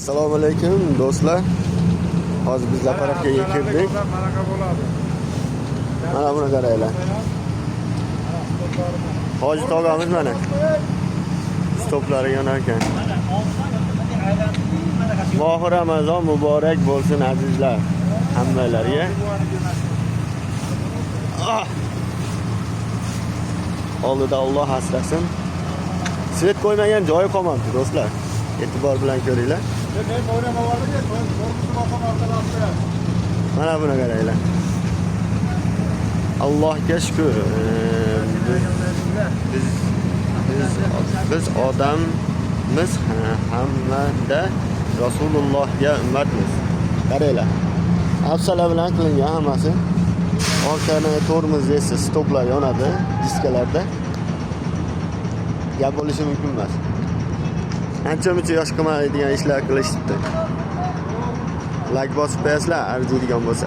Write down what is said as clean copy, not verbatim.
Assalomu alaykum do'stlar. Hozir biz Zafarevga kirdik. Mana buni qaranglar. Hoji tog'amiz mana. Stoplari yonar ekan. Mohi Ramazon muborak bo'lsin azizlar. Hammalariga. Oldida Alloh asrasin. Svet qo'ymagan joyi qolmadi do'stlar. E'tibor bilan ko'ringlar. Mana buni qaranglar. Allohga shukr. Biz odammiz, hammada Rasulullohga ummatmiz. Qaranglar. Afsala bilan qilingan hammasi. Orqani tormoz esa stoplar yonadi diskalarda. Gap bo'lishi mumkin emas. Ancha-muncha yosh qilmaydigan ishlar qilishibdi. Like bosib qo'yasizlar, arziydigan bo'lsa.